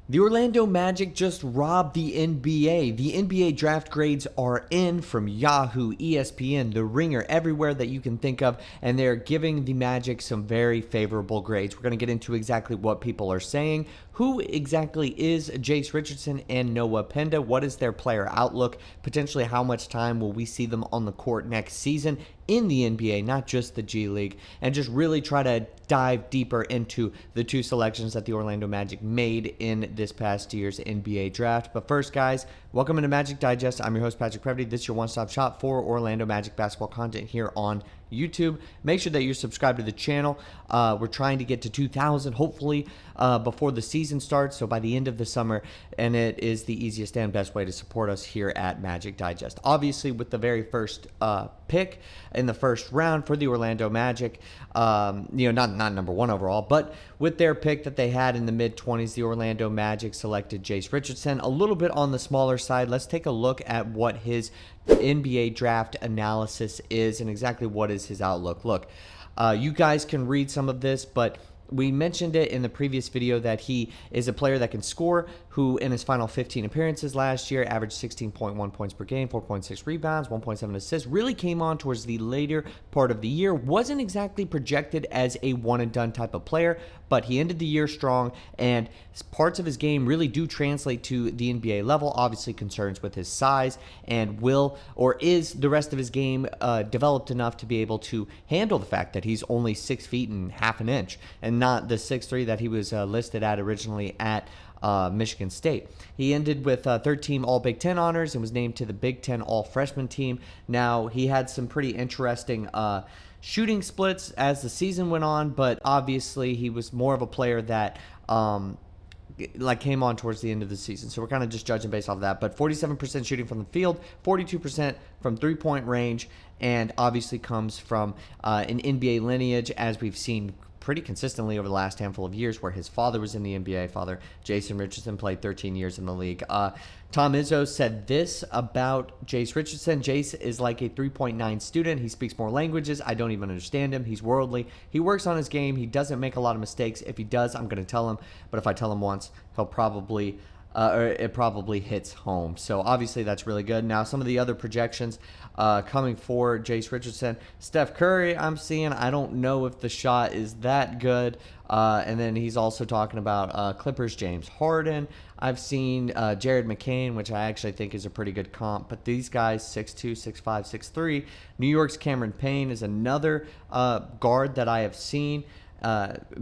The Orlando Magic just robbed the NBA. The NBA draft grades are in from Yahoo, ESPN, The Ringer, everywhere that you can think of, and they're giving the Magic some very favorable grades. We're going to get into exactly what people are saying. Who exactly is Jace Richardson and Noah Penda? What is their player outlook? Potentially, how much time will we see them on the court next season in the NBA, not just the G League, and just really try to dive deeper into the two selections that the Orlando Magic made in this past year's NBA draft. But first, guys, welcome into Magic Digest. I'm your host, Patrick Previty. This is your one-stop shop for Orlando Magic basketball content here on YouTube. Make sure that you're subscribed to the channel. We're trying to get to 2,000, hopefully, before the season starts, so by the end of the summer, and it is the easiest and best way to support us here at Magic Digest. Obviously, with the very first pick in the first round for the Orlando Magic, not number one overall, but with their pick that they had in the mid-20s, the Orlando Magic selected Jace Richardson. A little bit on the smaller side. Let's take a look at what his NBA draft analysis is and exactly what is his outlook. Look, you guys can read some of this, but we mentioned it in the previous video that he is a player that can score, who in his final 15 appearances last year averaged 16.1 points per game, 4.6 rebounds, 1.7 assists, really came on towards the later part of the year. Wasn't exactly projected as a one-and-done type of player, but he ended the year strong, and parts of his game really do translate to the NBA level. Obviously, concerns with his size, and is the rest of his game developed enough to be able to handle the fact that he's only 6 feet and half an inch, and not the 6'3" that he was listed at originally at Michigan State. He ended with 13 All-Big Ten honors and was named to the Big Ten All-Freshman team. Now, he had some pretty interesting shooting splits as the season went on, but obviously he was more of a player that came on towards the end of the season. So we're kind of just judging based off of that. But 47% shooting from the field, 42% from three-point range, and obviously comes from an NBA lineage, as we've seen pretty consistently over the last handful of years, where his father was in the NBA. Father Jason Richardson played 13 years in the league. Tom Izzo said this about Jace Richardson: Jace is like a 3.9 student. He speaks more languages. I don't even understand him. He's worldly. He works on his game. He doesn't make a lot of mistakes. If he does, I'm going to tell him. But if I tell him once, he'll probably or it probably hits home. So obviously that's really good. Now, some of the other projections coming for Jace Richardson: Steph Curry, I'm seeing. I don't know if the shot is that good. And then he's also talking about Clippers James Harden. I've seen Jared McCain, which I actually think is a pretty good comp. But these guys, 6'2", 6'5", 6'3". New York's Cameron Payne is another guard that I have seen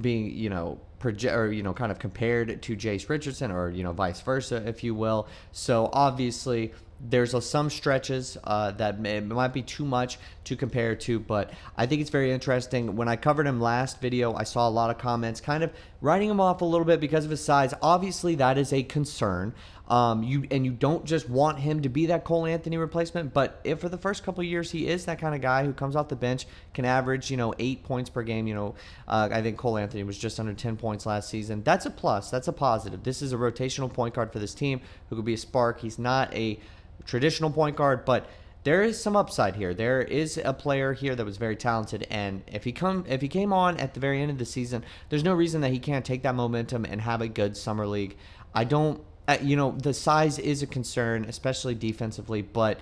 being, kind of compared to Jace Richardson, or vice versa, if you will. So obviously there's some stretches that might be too much to compare to, but I think it's very interesting. When I covered him last video, I saw a lot of comments kind of writing him off a little bit because of his size. Obviously, that is a concern. You don't just want him to be that Cole Anthony replacement, but if for the first couple of years he is that kind of guy who comes off the bench, can average 8 points per game. I think Cole Anthony was just under 10 points last season. That's a plus. That's a positive. This is a rotational point guard for this team who could be a spark. He's not a traditional point guard, but there is some upside here. There is a player here that was very talented, and if he came on at the very end of the season, there's no reason that he can't take that momentum and have a good summer league. I don't, the size is a concern, especially defensively, but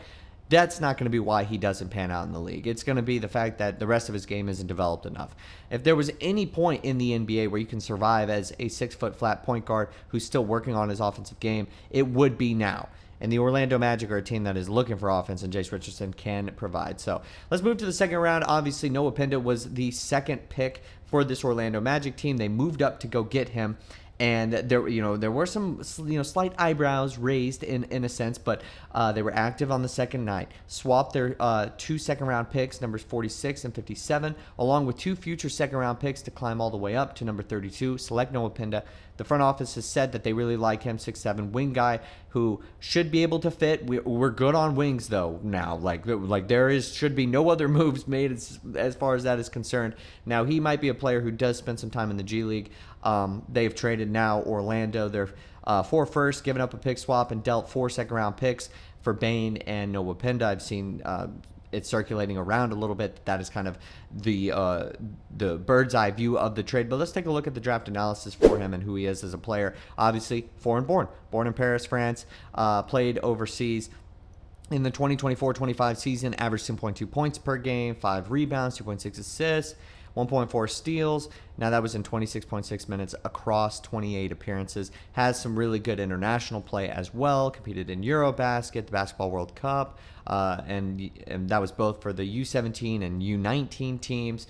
that's not going to be why he doesn't pan out in the league. It's going to be the fact that the rest of his game isn't developed enough. If there was any point in the NBA where you can survive as a 6-foot flat point guard who's still working on his offensive game, it would be now. And the Orlando Magic are a team that is looking for offense, and Jace Richardson can provide. So let's move to the second round. Obviously, Noah Penda was the second pick for this Orlando Magic team. They moved up to go get him. And there were some slight eyebrows raised in a sense, but they were active on the second night. Swapped their 2 second-round picks, numbers 46 and 57, along with 2 future second-round picks to climb all the way up to number 32. Select Noah Penda. The front office has said that they really like him, 6'7", wing guy who should be able to fit. We're good on wings though now. Like there should be no other moves made as far as that is concerned. Now he might be a player who does spend some time in the G League. They've traded now Orlando their 4 firsts, given up a pick swap, and dealt 4 second-round picks for Bane and Noah Penda. I've seen it's circulating around a little bit. That is kind of the bird's eye view of the trade. But let's take a look at the draft analysis for him and who he is as a player. Obviously, born in Paris, France, played overseas. In the 2024-25 season, averaged 10.2 points per game, 5 rebounds, 2.6 assists, 1.4 steals. Now that was in 26.6 minutes across 28 appearances. Has some really good international play as well. Competed in Eurobasket, the Basketball World Cup, and that was both for the U17 and U19 teams.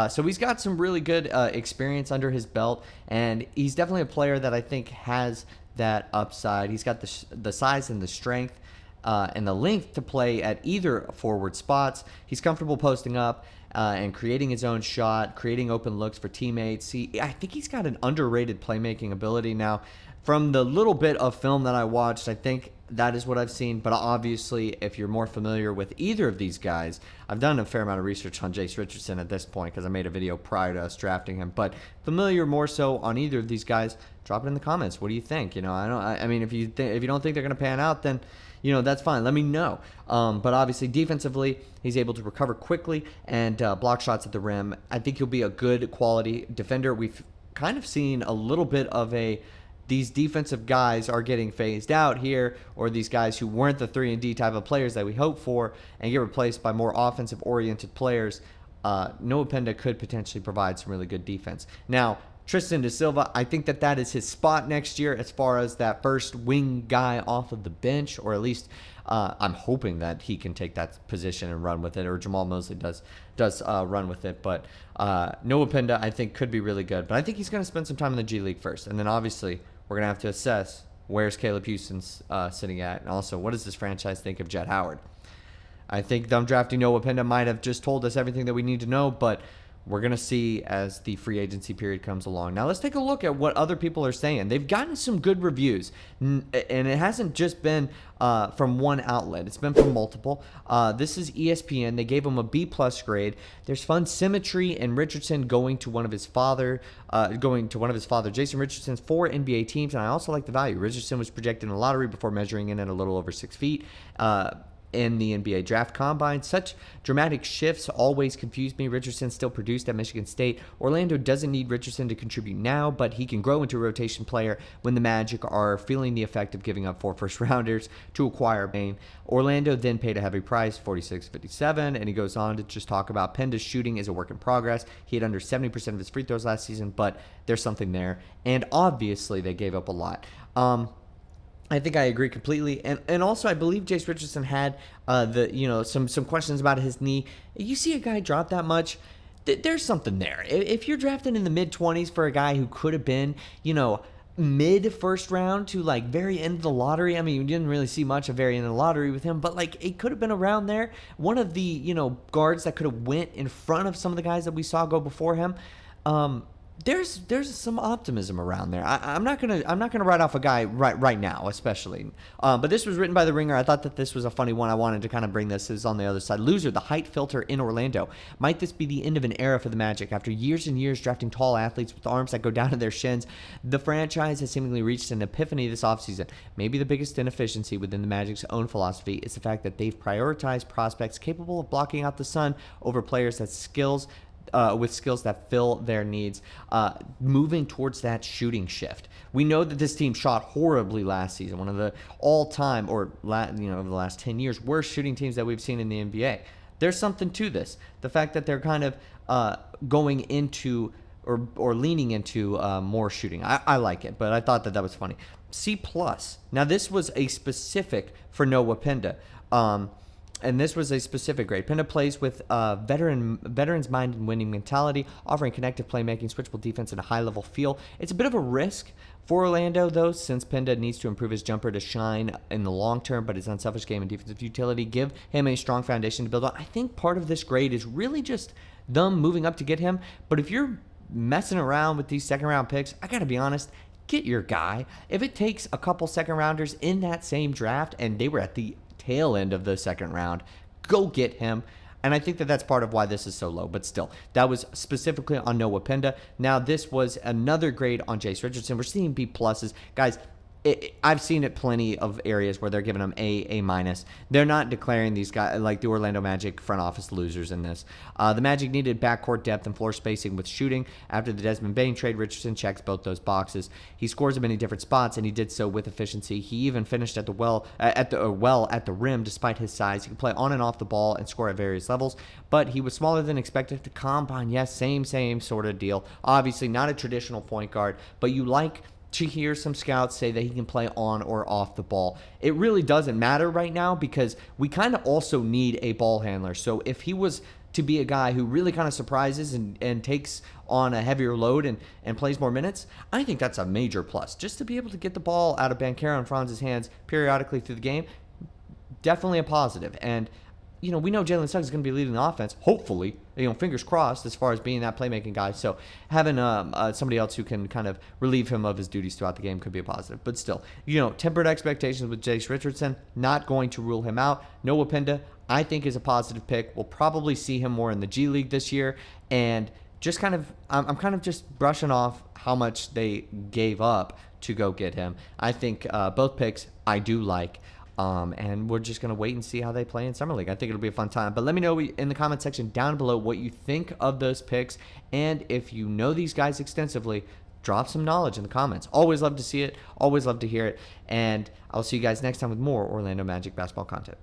So he's got some really good experience under his belt, and he's definitely a player that I think has that upside. He's got the size and the strength and the length to play at either forward spots. He's comfortable posting up and creating his own shot, creating open looks for teammates. I think he's got an underrated playmaking ability. Now, from the little bit of film that I watched, I think that is what I've seen. But obviously, if you're more familiar with either of these guys, I've done a fair amount of research on Jace Richardson at this point because I made a video prior to us drafting him. But familiar more so on either of these guys, drop it in the comments. What do you think? I mean, if you don't think they're going to pan out, then that's fine. Let me know. But obviously, defensively, he's able to recover quickly and block shots at the rim. I think he'll be a good quality defender. We've kind of seen a little bit of these defensive guys are getting phased out here, or these guys who weren't the 3-and-D type of players that we hope for and get replaced by more offensive-oriented players. Noah Penda could potentially provide some really good defense. Now, Tristan da Silva, I think that is his spot next year as far as that first wing guy off of the bench, or at least I'm hoping that he can take that position and run with it, or Jamahl Mosley does run with it. But Noah Penda, I think, could be really good. But I think he's going to spend some time in the G League first. And then obviously we're going to have to assess where's Caleb Houston's sitting at. And also, what does this franchise think of Jett Howard? I think them drafting Noah Penda might have just told us everything that we need to know, but we're going to see as the free agency period comes along. Now, let's take a look at what other people are saying. They've gotten some good reviews, and it hasn't just been from one outlet. It's been from multiple. This is ESPN. They gave him a B-plus grade. There's fun symmetry in Richardson going to one of his father, Jason Richardson's 4 NBA teams, and I also like the value. Richardson was projected in the lottery before measuring in at a little over 6 feet. In the NBA draft combine. Such dramatic shifts always confused me. Richardson still produced at Michigan State. Orlando doesn't need Richardson to contribute now, but he can grow into a rotation player when the Magic are feeling the effect of giving up 4 first-rounders to acquire Bane. Orlando then paid a heavy price, $46.57, and he goes on to just talk about Penda's shooting is a work in progress. He had under 70% of his free throws last season, but there's something there. And obviously, they gave up a lot. I think I agree completely, and also I believe Jace Richardson had some questions about his knee. You see a guy drop that much, there's something there. If you're drafted in the mid-20s for a guy who could have been, mid-first round to like very end of the lottery. I mean, you didn't really see much of very end of the lottery with him, but like it could have been around there. One of the guards that could have went in front of some of the guys that we saw go before him. There's some optimism around there. I'm not gonna write off a guy right now, especially. But this was written by The Ringer. I thought that this was a funny one. I wanted to kind of bring this. Is on the other side. Loser, the height filter in Orlando. Might this be the end of an era for the Magic? After years and years drafting tall athletes with arms that go down to their shins, the franchise has seemingly reached an epiphany this offseason. Maybe the biggest inefficiency within the Magic's own philosophy is the fact that they've prioritized prospects capable of blocking out the sun over players with skills that fill their needs, moving towards that shooting shift. We know that this team shot horribly last season, one of the all-time, over the last 10 years, worst shooting teams that we've seen in the NBA. There's something to this. The fact that they're kind of going into or leaning into more shooting. I like it, but I thought that was funny. C+. Now, this was a specific for Noah Penda. And this was a specific grade. Penda plays with veteran's mind and winning mentality, offering connective playmaking, switchable defense, and a high-level feel. It's a bit of a risk for Orlando, though, since Penda needs to improve his jumper to shine in the long term, but his unselfish game and defensive utility give him a strong foundation to build on. I think part of this grade is really just them moving up to get him. But if you're messing around with these second-round picks, I got to be honest, get your guy. If it takes a couple second-rounders in that same draft, and they were at the tail end of the second round, go get him. And I think that that's part of why this is so low. But still, that was specifically on Noah Penda. Now, this was another grade on Jace Richardson. We're seeing B pluses. Guys, I've seen it plenty of areas where they're giving them A minus. They're not declaring these guys like the Orlando Magic front office losers in this. The Magic needed backcourt depth and floor spacing with shooting. After the Desmond Bane trade, Richardson checks both those boxes. He scores in many different spots, and he did so with efficiency. He even finished at the rim despite his size. He can play on and off the ball and score at various levels, but he was smaller than expected to combine. Yes, same sort of deal. Obviously, not a traditional point guard, but you like to hear some scouts say that he can play on or off the ball. It really doesn't matter right now because we kind of also need a ball handler. So if he was to be a guy who really kind of surprises and takes on a heavier load and plays more minutes, I think that's a major plus. Just to be able to get the ball out of Banchero and Franz's hands periodically through the game, definitely a positive. And we know Jalen Suggs is going to be leading the offense, hopefully, fingers crossed, as far as being that playmaking guy. So having somebody else who can kind of relieve him of his duties throughout the game could be a positive. But still, tempered expectations with Jace Richardson, not going to rule him out. Noah Penda, I think, is a positive pick. We'll probably see him more in the G League this year. And just I'm kind of just brushing off how much they gave up to go get him. I think both picks I do like. And we're just going to wait and see how they play in Summer League. I think it'll be a fun time. But let me know in the comment section down below what you think of those picks. And if you know these guys extensively, drop some knowledge in the comments. Always love to see it. Always love to hear it. And I'll see you guys next time with more Orlando Magic basketball content.